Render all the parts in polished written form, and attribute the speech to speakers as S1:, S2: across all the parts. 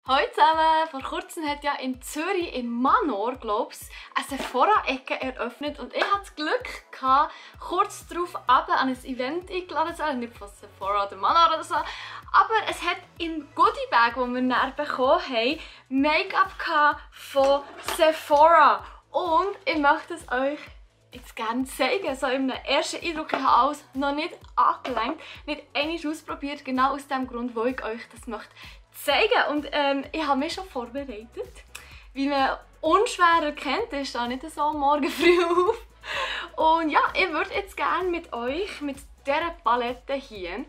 S1: Hallo zusammen! Vor kurzem hat ja in Zürich im Manor, glaube ich, eine Sephora-Ecke eröffnet und ich hatte das Glück gehabt, kurz darauf an ein Event eingeladen zu werden, nicht von Sephora oder Manor oder so, aber es hat im Goodie-Bag, das wir dann bekommen haben, Make-up von Sephora und ich möchte es euch jetzt gerne zeigen. So in einem ersten Eindruck, ich habe alles noch nicht angelenkt, nicht einmal ausprobiert, genau aus dem Grund, wo ich euch das möchte zeigen. Und ich habe mich schon vorbereitet. Wie man unschwer erkennt, ist da nicht so morgen früh auf. Und ja, ich würde jetzt gerne mit euch, mit dieser Palette hier,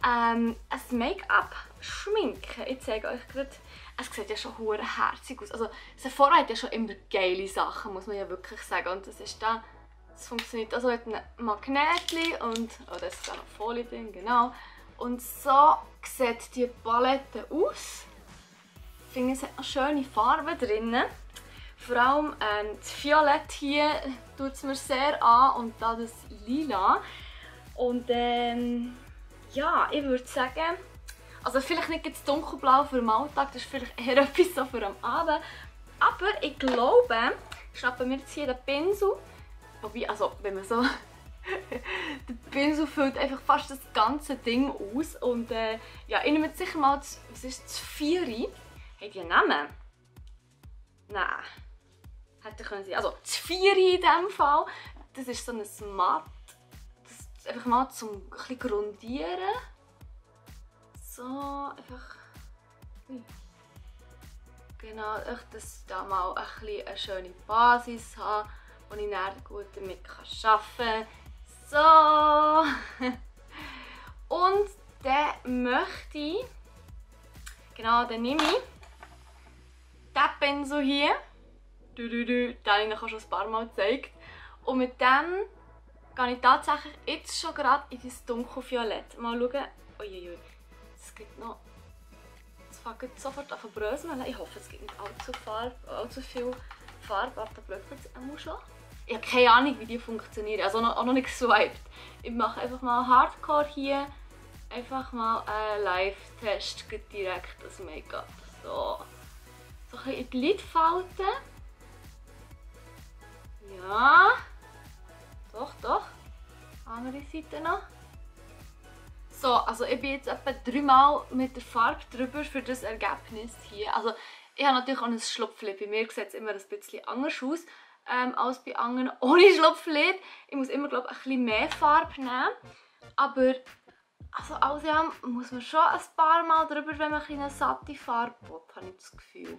S1: ein Make-up schminken. Ich zeige euch gerade. Es sieht ja schon hure herzig aus. Also Sephora hat ja schon immer geile Sachen, muss man ja wirklich sagen. Und das ist da, das funktioniert also mit einem Magnetli und oh, da ist auch noch Folie drin, genau. Und so sieht die Palette aus. Ich finde, es hat noch schöne Farben drin. Vor allem das Violett hier tut es mir sehr an und da das Lila. Und ja, ich würde sagen, also vielleicht nicht das Dunkelblau für den Alltag, das ist vielleicht eher etwas so für am Abend. Aber ich glaube, ich schnappe mir jetzt hier den Pinsel. Wobei, also wenn man so der Pinsel füllt einfach fast das ganze Ding aus. Und ja, ich nehme jetzt sicher mal das, was ist das, Vieri. Hat die einen Namen? Nein. Hätte können sie. Also das Vieri in diesem Fall. Das ist so ein Matt. Das ist einfach mal zum ein bisschen grundieren. So, einfach. Genau, dass ich da mal ein bisschen eine schöne Basis habe, die ich dann gut damit arbeiten kann. So. Und dann möchte ich, genau, dann nehme ich diesen Pinsel hier, den habe ich euch schon ein paar Mal gezeigt. Und mit dem gehe ich tatsächlich jetzt schon gerade in das dunkelviolett. Mal schauen, uiuiui, es gibt noch, es fängt sofort an zu bröseln. Ich hoffe, es gibt nicht allzu viel Farbe, aber da blöckelt es auch schon. Ich habe keine Ahnung, wie die funktionieren, also auch noch nicht geswiped. Ich mache einfach mal Hardcore hier, einfach mal einen Live-Test direkt das Make-up. So ein bisschen in die Lidfalte. Ja, doch. Andere Seite noch. So, also ich bin jetzt etwa 3 Mal mit der Farbe drüber für das Ergebnis hier. Also ich habe natürlich auch ein Schlupflied, bei mir sieht es immer ein bisschen anders aus. Als bei anderen ohne Schlupflid. Ich muss immer, glaube ich, ein bisschen mehr Farbe nehmen. Aber also alles in allem muss man schon ein paar Mal drüber, wenn man eine satte Farbe will, habe ich das Gefühl.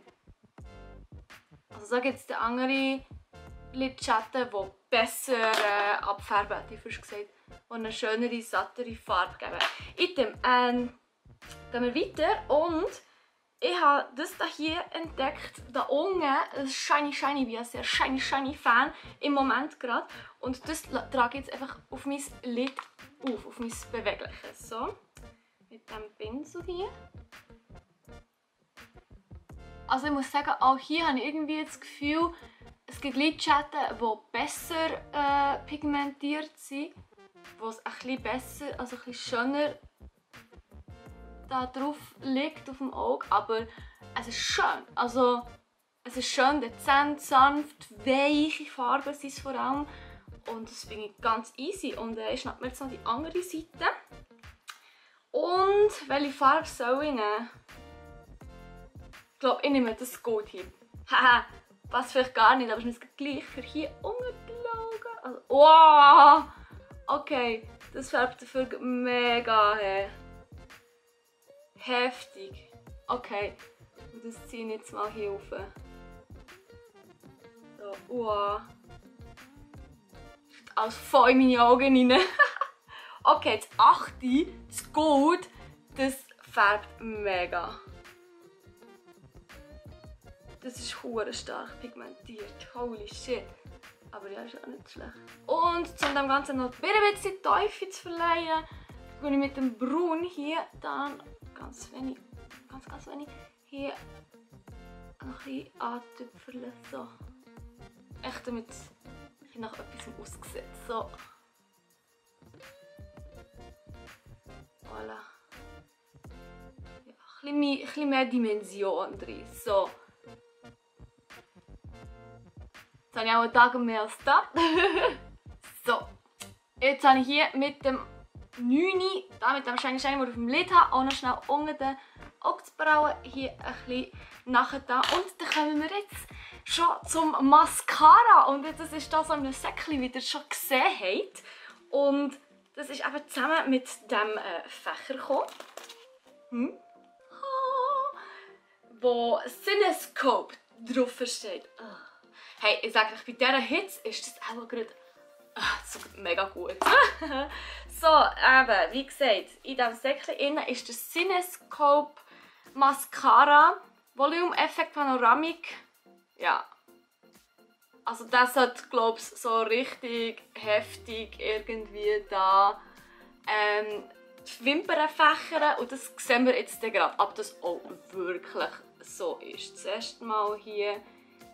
S1: Also da gibt es andere Lidschatten, die besser abfärben, hätte ich fast gesagt. Die eine schönere, sattere Farbe geben. Item, gehen wir weiter und ich habe das hier entdeckt, da unten, das Shiny, ich bin ein sehr Shiny Fan im Moment gerade. Und das trage ich jetzt einfach auf mein Lid auf mein bewegliches. So, mit diesem Pinsel hier. Also ich muss sagen, auch hier habe ich irgendwie das Gefühl, es gibt Lidschatten, die besser pigmentiert sind, wo es ein bisschen besser, also ein bisschen schöner da drauf liegt auf dem Auge, aber es ist schön. Also es ist schön, dezent, sanft, weiche Farben sind es vor allem. Und das finde ich ganz easy. Und ich schnappe mir jetzt noch die andere Seite. Und welche Farbe soll ich nehmen? Ich glaube, ich nehme das Gold hier. Haha, passt vielleicht gar nicht, aber ich muss gleich für hier umgelogen. Also, wow! Okay, das färbt dafür mega her. Heftig. Okay, und das ziehe ich jetzt mal hier rauf. So, wow. Alles voll in meine Augen rein. Okay, das 8. Das Gold, das färbt mega. Das ist hure stark pigmentiert. Holy shit. Aber ja, ist auch nicht schlecht. Und um dem Ganzen noch ein bisschen Teufel zu verleihen, gehe ich mit dem Braun hier dann ganz wenig hier noch ein bisschen antüpfeln. So. Echt damit es nach etwas aussieht. So. Voilà. Ja, ein bisschen mehr Dimension drin. So. Jetzt habe ich auch einen Tag mehr als das. So. Jetzt habe ich hier mit dem 9, da mit dem Shiny Shiny, den ich auf dem Lid habe, auch noch schnell unter den Augenbrauen hier ein bisschen nachher da. Und dann kommen wir jetzt schon zum Mascara. Und das ist das an einem Säckchen, wie ihr schon gesehen habt. Und das ist eben zusammen mit dem Fächer gekommen, wo Cinescope drauf steht. Hey, ich sage euch, bei dieser Hitze ist das auch gerade mega gut. So, eben, wie gesagt, in diesem Säckchen innen ist der Cinescope Mascara Volume Effect Panoramic. Ja. Also das hat, glaube ich, so richtig heftig irgendwie da die Wimpern fächern. Und das sehen wir jetzt gerade, ob das auch wirklich so ist. Zuerst mal hier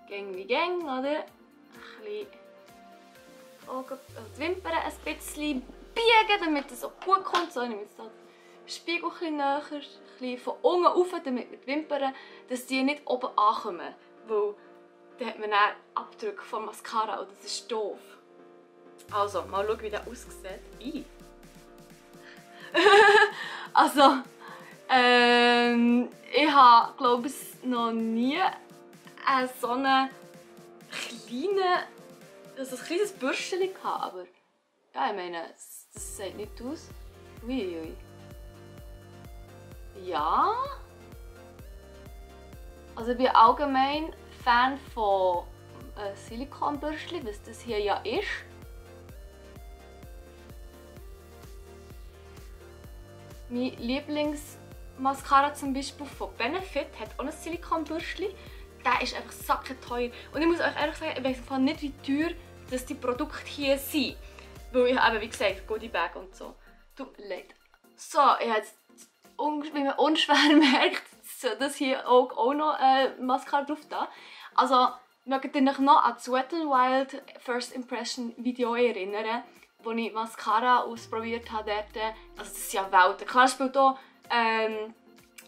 S1: Gang wie Gang, oder? Ein bisschen die Wimpern ein bisschen biegen, damit es auch gut kommt. So, ich nehme jetzt den Spiegel ein bisschen näher, ein bisschen von unten rauf, damit wir die Wimpern, dass die nicht oben ankommen. Weil dann hat man dann Abdrücke von Mascara und das ist doof. Also, mal schauen, wie der aussieht. Also, ich habe, glaube ich, noch nie so einen kleinen, also ein kleines Bürstchen gehabt, aber ja, ich meine, das sieht nicht aus. Uiui. Ja. Also ich bin allgemein Fan von Silikonbürstchen, was das hier ja ist. Mein Lieblingsmascara zum Beispiel von Benefit hat auch ein Silikonbürstchen. Der ist einfach sackenteuer. Und ich muss euch ehrlich sagen, ich weiß nicht, wie teuer dass die Produkte hier sind. Weil ich habe, wie gesagt, Goodie Bag und so. Tut mir leid. So, ich habe jetzt, wie man unschwer merkt, dass hier auch noch Mascara drauf da. Also, mögt ihr euch noch an das Wet n Wild First Impression Video erinnern, wo ich Mascara ausprobiert habe dort. Also das ist ja Welten. Klar spielt auch in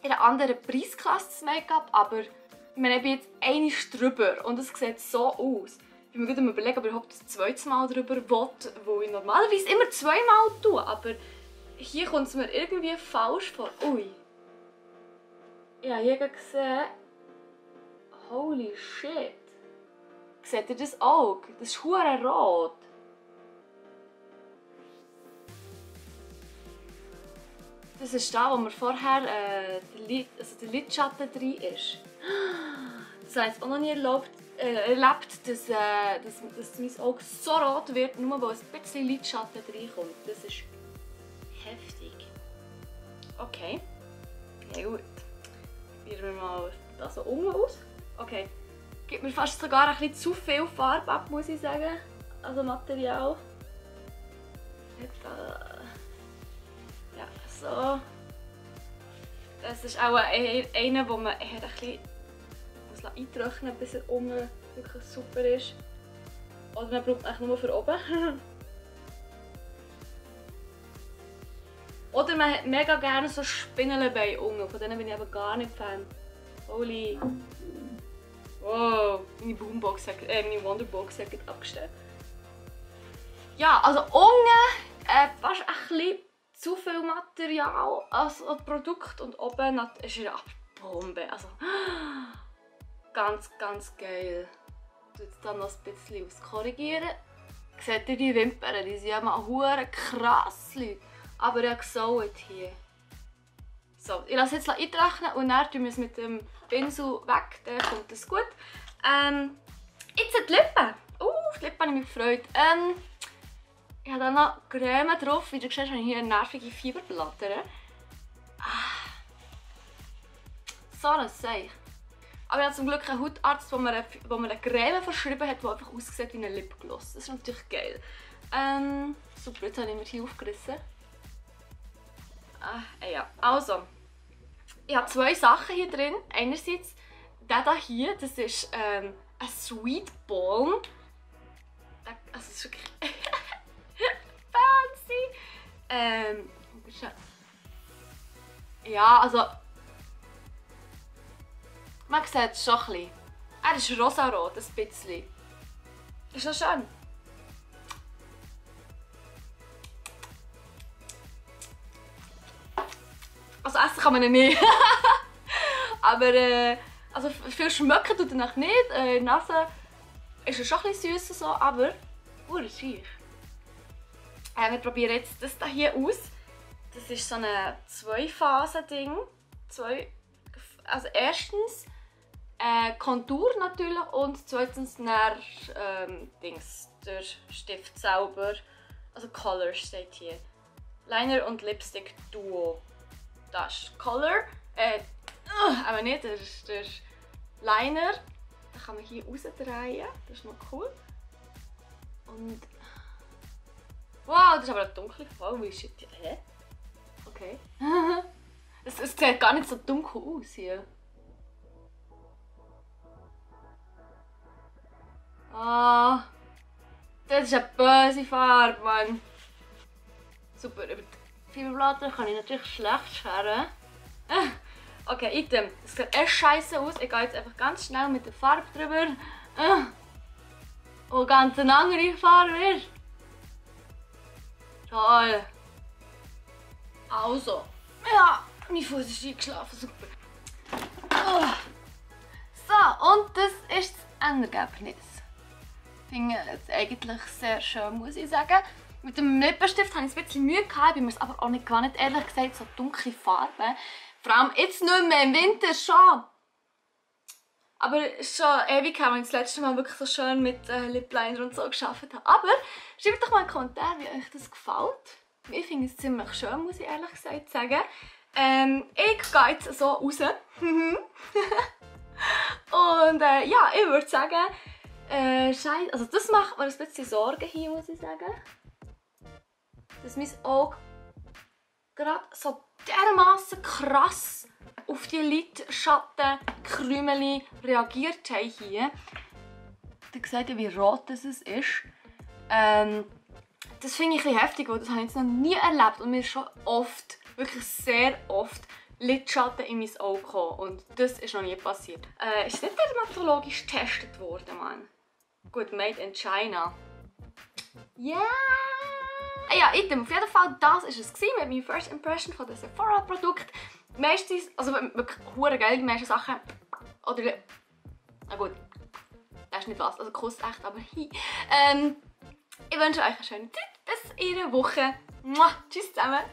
S1: einer anderen Preisklasse das Make-up, aber ich meine, ich bin jetzt einmal drüber und es sieht so aus. Ich bin mir gerade überlegen, ob ich überhaupt das zweite Mal drüber will, wo ich normalerweise immer zweimal tue, aber hier kommt es mir irgendwie falsch vor. Ui. Ich habe hier gesehen, holy shit. Seht ihr das Auge? Das ist hure rot. Das ist da, wo mir vorher der Lidschatten drin ist. Das habe ich auch noch nie erlebt, dass mein Auge so rot wird, nur weil ein bisschen Lidschatten reinkommt. Das ist heftig. Okay. Ja gut. Probieren wir mal das so unten aus. Okay. Gibt mir fast sogar ein bisschen zu viel Farbe ab, muss ich sagen. Also Material. Ja, so. Das ist auch einer, den man ein bisschen eintrocknen muss, bis er unten wirklich super ist. Oder man braucht ihn nur für oben. Oder man hat mega gerne so Spinnenbeine unten, von denen bin ich aber gar nicht Fan. Holy. Wow, meine Wonderbox hat abgestellt. Ja, also unten fast ein bisschen zu viel Material als Produkt und oben ist er eine Bombe. Also ganz, ganz geil. Ich tue jetzt dann noch ein bisschen auskorrigieren. Seht ihr die Wimpern? Die sind ja mal hure krass, Leute. Aber ja, gesaut hier. So, ich lasse jetzt eintrocknen und dann tun wir es mit dem Pinsel weg, dann kommt das gut. Jetzt die Lippen. Die Lippen habe ich mich gefreut. Ich habe da noch Creme drauf. Wie du siehst, habe ich hier eine nervige Fieberblätter. So ein Seich. Aber ich habe zum Glück einen Hautarzt, der mir eine Creme verschrieben hat, die einfach aussieht wie ein Lipgloss. Das ist natürlich geil. Super, jetzt habe ich mir hier aufgerissen. Ja, also. Ich habe zwei Sachen hier drin. Einerseits der hier, das ist ein Sweet Balm. Also es ist wirklich fancy. Ja, also Man sieht es schon ein bisschen. Er ist rosarot, ein bisschen. Ist das schön? Also essen kann man ihn nicht. Aber also viel schmecken tut er noch nicht. In der Nase ist er schon ein bisschen süß, so, aber süß. Wir probieren jetzt das hier aus. Das ist so ein 2-Phasen-Ding. Also erstens Kontur natürlich und zweitens dann, der Stift selber. Also Color steht hier. Liner und Lipstick Duo. Das ist Color. Aber nicht, das ist der Liner. Den kann man hier rausdrehen. Das ist noch cool. Und wow, das ist aber eine dunkle Farbe. Hä? Okay. Es sieht gar nicht so dunkel aus hier. Ah, das ist eine böse Farbe, Mann. Super, über die Fibernblätter kann ich natürlich schlecht scheren. Okay, Item. Es sieht echt scheiße aus. Ich gehe jetzt einfach ganz schnell mit der Farbe drüber. Und ganz eine andere Farbe ist. Toll. Also. Ja, mein Fuß ist eingeschlafen. Super. So, und das ist das Endergebnis. Ich finde es eigentlich sehr schön, muss ich sagen. Mit dem Lippenstift hatte ich ein bisschen Mühe gehabt, bin mir es aber auch nicht gewohnt, ehrlich gesagt, so dunkle Farben. Vor allem jetzt nicht mehr, im Winter schon. Aber es ist schon ewig her, als ich das letzte Mal wirklich so schön mit Lip Liner und so gearbeitet habe. Aber schreibt doch mal in den Kommentaren, wie euch das gefällt. Ich finde es ziemlich schön, muss ich ehrlich gesagt sagen. Ich gehe jetzt so raus. Und ja, ich würde sagen, also das macht mir ein bisschen Sorgen hier, muss ich sagen. Dass mein Auge gerade so dermaßen krass auf die Lidschatten Krümel reagiert haben hier. Ihr seht ja, wie rot das ist. Das finde ich ein bisschen heftig, weil das habe ich jetzt noch nie erlebt und mir ist schon oft, wirklich sehr oft, Lidschatten in mein Auge gekommen und das ist noch nie passiert. Ist nicht dermatologisch getestet worden, Mann. Gut, made in China. Yeah! Ja, Item, auf jeden Fall, das war es mit meiner First Impression von dem Sephora-Produkt. Meistens, also wirklich hure geil, die meisten Sachen. Oder, na gut, das ist nicht was, also kostet echt, aber hi. Ich wünsche euch eine schöne Zeit, bis in einer Woche. Tschüss zusammen!